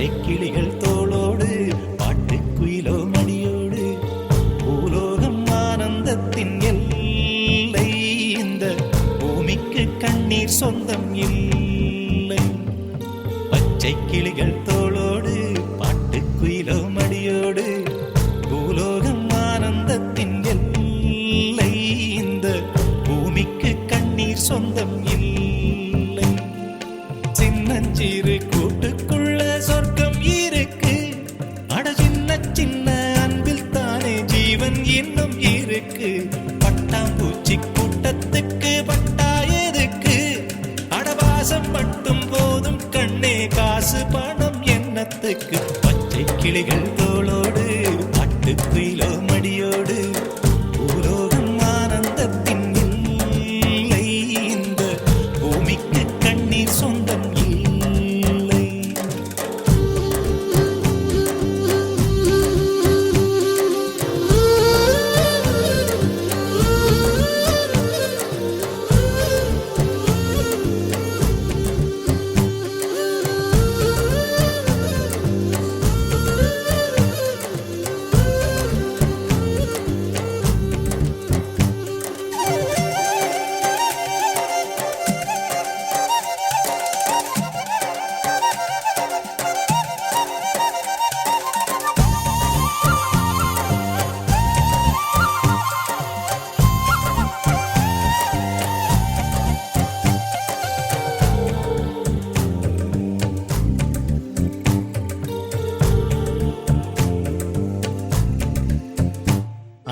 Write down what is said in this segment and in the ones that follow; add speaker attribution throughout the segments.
Speaker 1: பச்சை கிளிகள் தோளோடு பாட்டுக்குயிலோ மடியோடு பூலோகம் ஆனந்தத்தின் எல்லை. இந்த பூமிக்கு கண்ணீர் சொந்தம் இல்லை. பச்சை கிளிகள் தோளோடு பாட்டுக்குயிலோ மடியோடு பூலோகம் ஆனந்தத்தின் எல்லை. இந்த பூமிக்கு கண்ணீர் சொந்தம் இல்லை. சின்னஞ்சிறு கூட்டுக்குள்ள சொர்க்கம் இருக்கு. அட சின்ன சின்ன அன்பில் தானே ஜீவன் இன்னும் இருக்கு. பட்டாம்பூச்சி கூட்டத்துக்கு பட்டா எதுக்கு? அடவாசம் மட்டும் போதும் கண்ணே, காசு பணம் என்னத்துக்கு? பச்சை கிளிகள் தோளோடு பாட்டுக்குயிலோ மடியோடு பூலோகம் ஆனந்தத்தின் இல்லை. இந்த பூமிக்கு கண்ணீர் சொந்தம் இல்லை.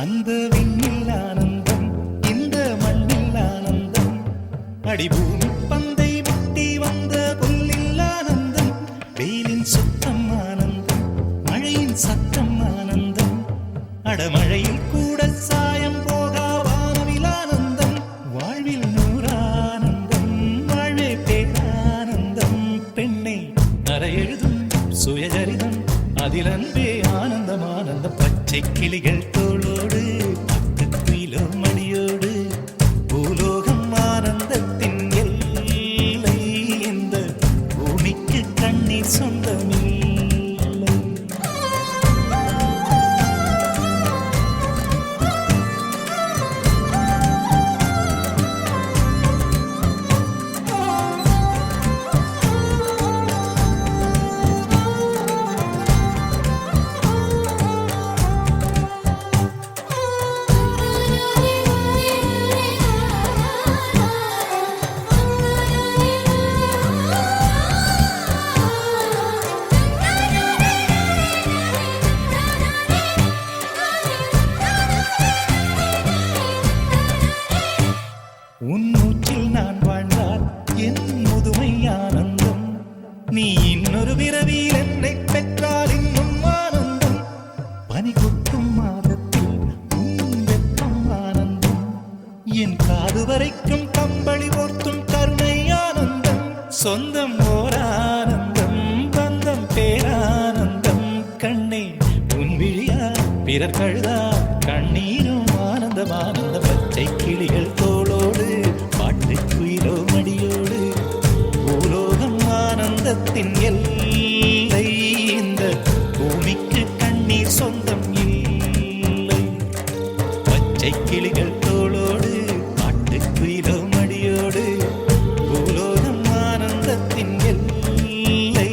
Speaker 1: அந்த விண்ணில் ஆனந்தம், இந்த மண்ணில் ஆனந்தம். அடிபூமி பந்தை விட்டி வந்த புல்லில் ஆனந்தம். வெயிலின் சுத்தம் ஆனந்தம், மழையின் சத்தம் ஆனந்தம். அடமழையில் கூட சாயம் போகா வானவில் ஆனந்தம். வாழ்வில் நூறானந்தம், வாழ்வே பேரானந்தம். பெண்ணை அறை எழுதும் சுயசரிதம், அதில் அன்பே ஆனந்தம் ஆனந்தம். பச்சை கிளிகள் தோளோடு பாட்டுக்குயிலோ மடியோடு பூலோகம் ஆனந்தத்தின் எல்லை. இந்த பூமிக்கு கண்ணீர் சொந்தமில்லை. உன் மூச்சில் நான் வாழ்ந்தால் என் முதுமை ஆனந்தம். நீ இன்னொரு விரவியில் என்னை பெற்றால் இன்னும் ஆனந்தம். பனி கொட்டும் மாதத்தில் உன் வெப்பம் ஆனந்தம். என் காது வரைக்கும் கம்பளி போர்த்தும் கருணை ஆனந்தம். சொந்தம் ஓர் ஆனந்தம், பந்தம் பேரானந்தம். கண்ணே உன் விழியா பிறர் கழுதா கண்ணீரும் ஆனந்தம் ஆனந்தம். பச்சை கிளிகள் தோளோடு பாட்டுக்குயிலோ மடியோடு பூலோகம் ஆனந்தத்தின் எல்லை. இந்த பூமிக்கு கண்ணீர் சொந்தம் இல்லை. பச்சை கிளிகள் தோளோடு பாட்டுக்குயிலோ மடியோடு பூலோகம் ஆனந்தத்தின் எல்லை.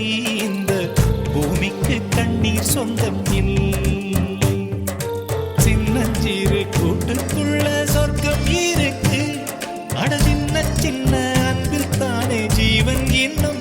Speaker 1: இந்த பூமிக்கு கண்ணீர் சொந்தம் இல்லை. சின்னஞ்சிறு கூட்டுக்குள்ள சொர்க்கம் இருக்கு. அட சின்ன சின்ன அன்பில் தானே ஜீவன் இன்னும்